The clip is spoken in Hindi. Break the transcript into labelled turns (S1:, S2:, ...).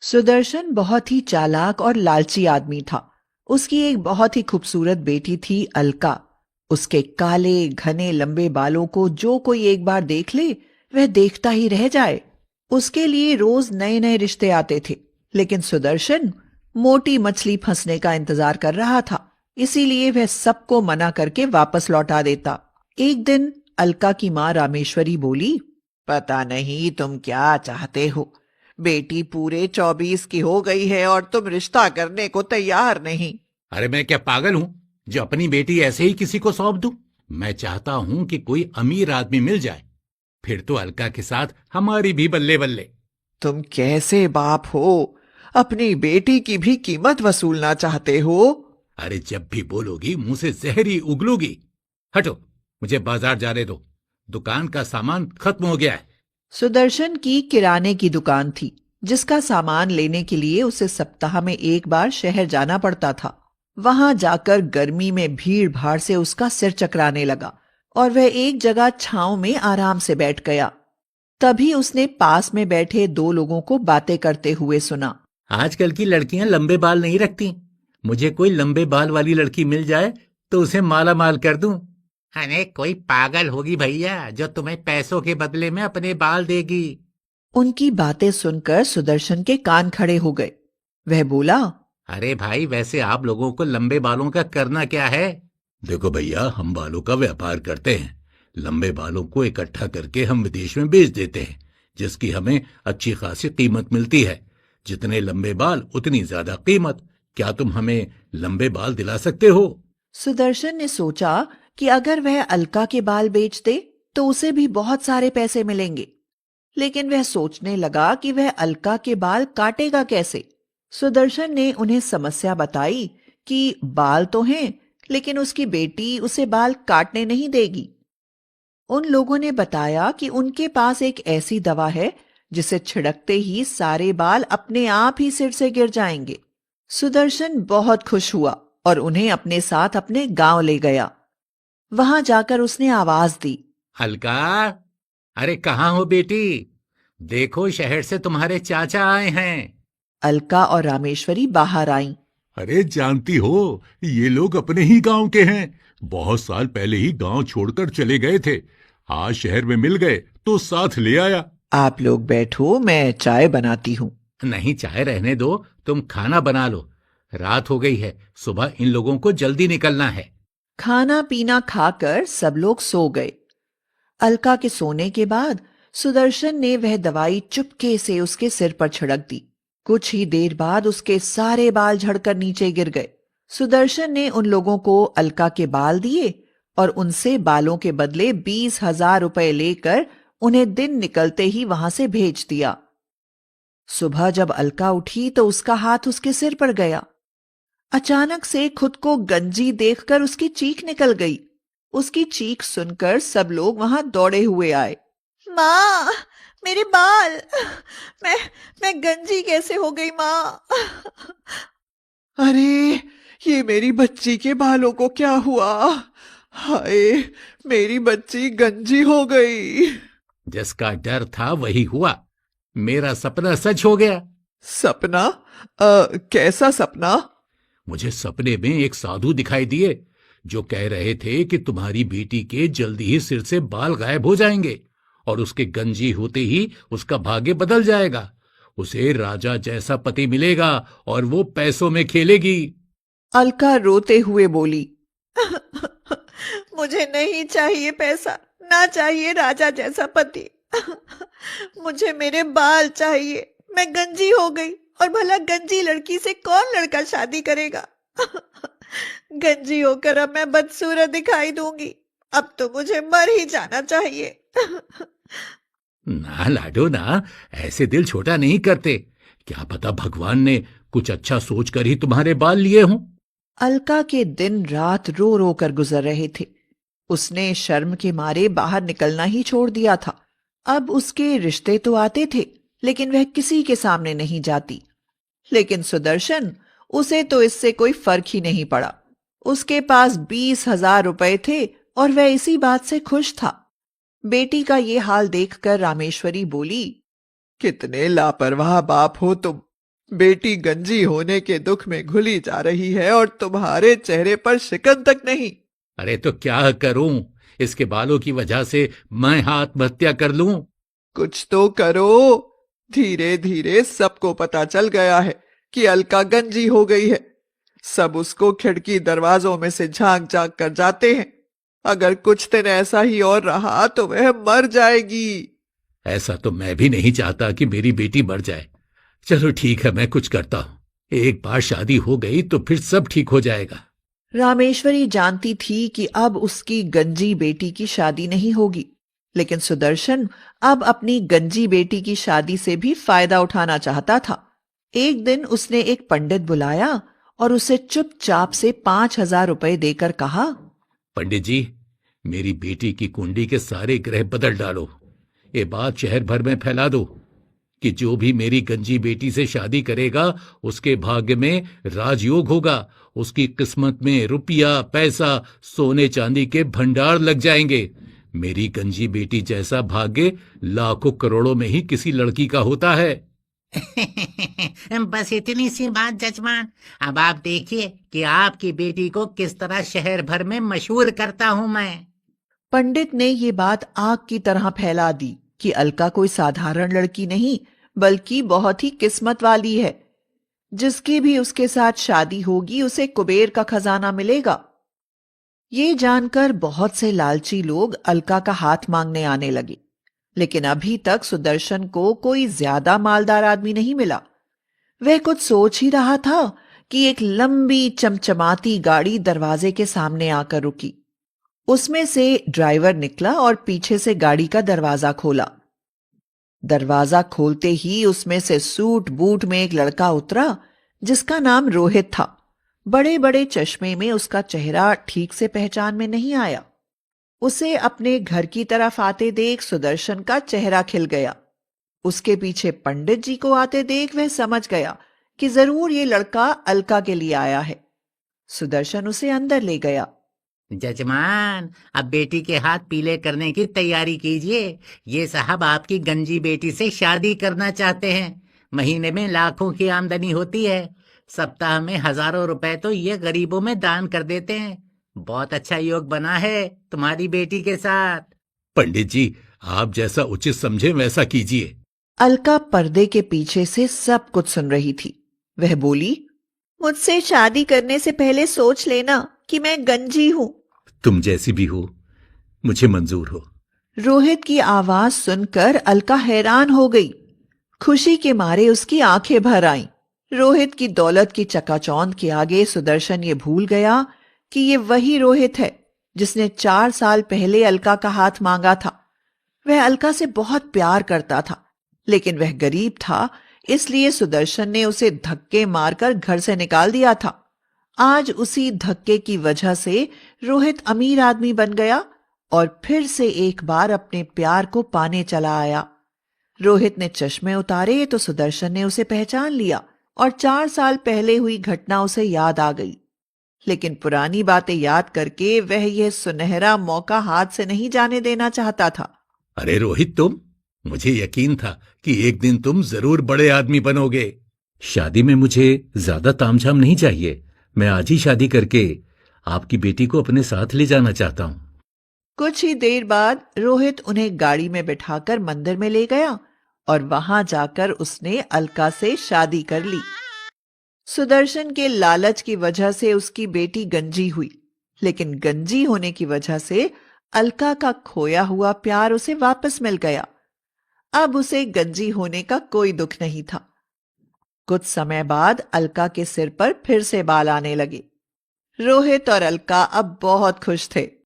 S1: सुदर्शन बहुत ही चालाक और लालची आदमी था। उसकी एक बहुत ही खूबसूरत बेटी थी अलका। उसके काले घने लंबे बालों को जो कोई एक बार देख ले वह देखता ही रह जाए। उसके लिए रोज नए नए रिश्ते आते थे, लेकिन सुदर्शन मोटी मछली फंसने का इंतजार कर रहा था, इसीलिए वह सबको मना करके वापस लौटा देता। एक दिन अलका की माँ रामेश्वरी बोली, पता नहीं तुम क्या चाहते हो। बेटी पूरे 24 की हो गई है और तुम रिश्ता करने को तैयार नहीं।
S2: अरे मैं क्या पागल हूँ जो अपनी बेटी ऐसे ही किसी को सौंप दूं? मैं चाहता हूँ कि कोई अमीर आदमी मिल जाए, फिर तो अलका के साथ हमारी भी बल्ले बल्ले।
S1: तुम कैसे बाप हो, अपनी बेटी की भी कीमत वसूलना चाहते हो?
S2: अरे जब भी बोलोगी मुंह से जहरी उगलोगी। हटो, मुझे बाजार जाने दो, दुकान का सामान खत्म हो गया है।
S1: सुदर्शन की किराने की दुकान थी, जिसका सामान लेने के लिए उसे सप्ताह में एक बार शहर जाना पड़ता था। वहां जाकर गर्मी में भीड़ भाड़ से उसका सिर चकराने लगा और वह एक जगह छांव में आराम से बैठ गया। तभी उसने पास में बैठे दो लोगों को बातें करते हुए सुना।
S2: आजकल की लड़कियां लंबे बाल नहीं रखती। मुझे कोई लंबे बाल वाली लड़की मिल जाए तो उसे माला माल कर दूं। अरे कोई पागल होगी भैया जो तुम्हें पैसों के बदले में अपने बाल देगी।
S1: उनकी बातें सुनकर सुदर्शन के कान खड़े हो गए। वह बोला,
S2: अरे भाई, वैसे आप लोगों को लंबे बालों का करना क्या है? देखो भैया, हम बालों का व्यापार करते हैं। लंबे बालों को इकट्ठा करके हम विदेश में बेच देते हैं, जिसकी हमें अच्छी खासी कीमत मिलती है। जितने लंबे बाल उतनी ज्यादा कीमत। क्या तुम हमें लंबे बाल दिला सकते हो?
S1: सुदर्शन ने सोचा कि अगर वह अलका के बाल बेच दे तो उसे भी बहुत सारे पैसे मिलेंगे, लेकिन वह सोचने लगा कि वह अलका के बाल काटेगा कैसे। सुदर्शन ने उन्हें समस्या बताई कि बाल तो हैं, लेकिन उसकी बेटी उसे बाल काटने नहीं देगी। उन लोगों ने बताया कि उनके पास एक ऐसी दवा है जिसे छिड़कते ही सारे बाल अपने आप ही सिर से गिर जाएंगे। सुदर्शन बहुत खुश हुआ और उन्हें अपने साथ अपने गांव ले गया। वहां जाकर उसने आवाज दी,
S2: अलका, अरे कहाँ हो बेटी? देखो, शहर से तुम्हारे चाचा आए हैं।
S1: अलका और रामेश्वरी बाहर आईं।
S3: अरे जानती हो, ये लोग अपने ही गांव के हैं। बहुत साल पहले ही गांव छोड़कर चले गए थे। आज शहर में मिल गए तो साथ ले आया।
S1: आप लोग बैठो, मैं चाय बनाती हूँ।
S2: नहीं, चाय रहने दो, तुम खाना बना लो। रात हो गई है, सुबह इन लोगों को जल्दी निकलना है।
S1: खाना पीना खाकर सब लोग सो गए। अलका के सोने के बाद सुदर्शन ने वह दवाई चुपके से उसके सिर पर छिड़क दी। कुछ ही देर बाद उसके सारे बाल झड़कर नीचे गिर गए। सुदर्शन ने उन लोगों को अलका के बाल दिए और उनसे बालों के बदले 20,000 रुपए लेकर उन्हें दिन निकलते ही वहां से भेज दिया। सुबह जब अलका उठी तो उसका हाथ उसके सिर पर गया। अचानक से खुद को गंजी देखकर उसकी चीख निकल गई। उसकी चीख सुनकर सब लोग वहां दौड़े हुए आए। माँ, मेरे बाल! मैं मैं गंजी कैसे हो गई माँ? अरे, ये मेरी बच्ची के बालों को क्या हुआ? हाय, मेरी बच्ची गंजी हो गई।
S2: जिसका डर था वही हुआ। मेरा सपना सच हो गया।
S1: सपना? कैसा सपना?
S2: मुझे सपने में एक साधु दिखाई दिए जो कह रहे थे कि तुम्हारी बेटी के जल्दी ही सिर से बाल गायब हो जाएंगे और उसके गंजी होते ही उसका भाग्य बदल जाएगा। उसे राजा जैसा पति मिलेगा और वो पैसों में खेलेगी।
S1: अलका रोते हुए बोली, मुझे नहीं चाहिए पैसा, ना चाहिए राजा जैसा पति। मुझे मेरे बाल चाहिए। मैं गंजी हो गई और भला गंजी लड़की से कौन लड़का शादी करेगा? गंजी होकर अब मैं बदसूरत दिखाई दूंगी। अब तो मुझे मर ही जाना चाहिए।
S2: ना लाडो ना, ऐसे दिल छोटा नहीं करते। क्या पता भगवान ने कुछ अच्छा सोचकर ही तुम्हारे बाल लिए हों।
S1: अलका के दिन रात रो रो कर गुजर रहे थे। उसने शर्म के मारे बाहर निकलना ही छोड़ दिया था। अब उसके रिश्ते तो आते थे, लेकिन वह किसी के सामने नहीं जाती। लेकिन सुदर्शन, उसे तो इससे कोई फर्क ही नहीं पड़ा। उसके पास 20,000 रुपए थे और वह इसी बात से खुश था। बेटी का ये हाल देखकर रामेश्वरी बोली, कितने लापरवाह बाप हो तुम। बेटी गंजी होने के दुख में घुली जा रही है और तुम्हारे चेहरे पर शिकन तक नहीं।
S2: अरे तो क्या करूं? इसके बालों की वजह से मैं आत्महत्या कर लूं?
S1: कुछ तो करो। धीरे धीरे सबको पता चल गया है कि अलका गंजी हो गई है। सब उसको खिड़की दरवाजों में से झांक झांक कर जाते हैं। अगर कुछ दिन ऐसा ही और रहा तो वह मर जाएगी।
S2: ऐसा तो मैं भी नहीं चाहता कि मेरी बेटी मर जाए। चलो ठीक है, मैं कुछ करता हूं। एक बार शादी हो गई तो फिर सब ठीक हो जाएगा।
S1: रामेश्वरी जानती थी कि अब उसकी गंजी बेटी की शादी नहीं होगी, लेकिन सुदर्शन अब अपनी गंजी बेटी की शादी से भी फायदा उठाना चाहता था। एक दिन उसने एक पंडित बुलाया और उसे चुपचाप से 5,000 रुपए देकर कहा,
S2: पंडित जी, मेरी बेटी की कुंडली के सारे ग्रह बदल डालो। ये बात शहर भर में फैला दो कि जो भी मेरी गंजी बेटी से शादी करेगा उसके भाग्य में राजयोग होगा। उसकी किस्मत में रुपया, पैसा, सोने चांदी के भंडार लग जाएंगे। मेरी गंजी बेटी जैसा भाग्य लाखों करोड़ों में ही किसी लड़की का होता है।
S4: बस इतनी सी बात जजमान। अब आप देखिए कि आपकी बेटी को किस तरह शहर भर में मशहूर करता हूं मैं।
S1: पंडित ने ये बात आग की तरह फैला दी कि अलका कोई साधारण लड़की नहीं बल्कि बहुत ही किस्मत वाली है। जिसकी भी उसके साथ शादी होगी उसे कुबेर का खजाना मिलेगा। ये जानकर बहुत से लालची लोग अलका का हाथ मांगने आने लगे, लेकिन अभी तक सुदर्शन को कोई ज्यादा मालदार आदमी नहीं मिला। वह कुछ सोच ही रहा था कि एक लंबी चमचमाती गाड़ी दरवाजे के सामने आकर रुकी। उसमें से ड्राइवर निकला और पीछे से गाड़ी का दरवाजा खोला। दरवाजा खोलते ही उसमें से सूट बूट में एक लड़का उतरा जिसका नाम रोहित था। बड़े बड़े चश्मे में उसका चेहरा ठीक से पहचान में नहीं आया। उसे अपने घर की तरफ आते देख सुदर्शन का चेहरा खिल गया। उसके पीछे पंडित जी को आते देख वह समझ गया कि जरूर ये लड़का अलका के लिए आया है। सुदर्शन उसे अंदर ले गया।
S4: जजमान, अब बेटी के हाथ पीले करने की तैयारी कीजिए। ये साहब आपकी गंजी बेटी से शादी करना चाहते हैं। महीने में लाखों की आमदनी होती है। सप्ताह में हजारों रुपए तो ये गरीबों में दान कर देते हैं। बहुत अच्छा योग बना है तुम्हारी बेटी के साथ।
S2: पंडित जी, आप जैसा उचित समझे वैसा कीजिए।
S1: अलका पर्दे के पीछे से सब कुछ सुन रही थी। वह बोली, मुझसे शादी करने से पहले सोच लेना कि मैं गंजी हूं।
S2: तुम जैसी भी हो मुझे मंजूर हो।
S1: रोहित की आवाज सुनकर अलका हैरान हो गई। खुशी के मारे उसकी आंखें भर आईं। रोहित की दौलत की चकाचौंध के आगे सुदर्शन ये भूल गया कि ये वही रोहित है जिसने 4 साल पहले अलका का हाथ मांगा था। वह अलका से बहुत प्यार करता था, लेकिन वह गरीब था, इसलिए सुदर्शन ने उसे धक्के मारकर घर से निकाल दिया था। आज उसी धक्के की वजह से रोहित अमीर आदमी बन गया और फिर से एक बार अपने प्यार को पाने चला आया। रोहित ने चश्मे उतारे तो सुदर्शन ने उसे पहचान लिया और 4 साल पहले हुई घटना उसे याद आ गई। लेकिन पुरानी बातें याद करके वह यह सुनहरा मौका हाथ से नहीं जाने देना चाहता था।
S2: अरे रोहित, मुझे यकीन था कि एक दिन तुम जरूर बड़े आदमी बनोगे। शादी में मुझे ज्यादा तामझाम नहीं चाहिए। मैं आज ही शादी करके आपकी बेटी को अपने साथ ले जाना चाहता हूं।
S1: कुछ ही देर बाद रोहित उन्हें गाड़ी में बिठाकर मंदिर में ले गया और वहां जाकर उसने अलका से शादी कर ली। सुदर्शन के लालच की वजह से उसकी बेटी गंजी हुई, लेकिन गंजी होने की वजह से अलका का खोया हुआ प्यार उसे वापस मिल गया। अब उसे गंजी होने का कोई दुख नहीं था। कुछ समय बाद अलका के सिर पर फिर से बाल आने लगे। रोहित और अलका अब बहुत खुश थे।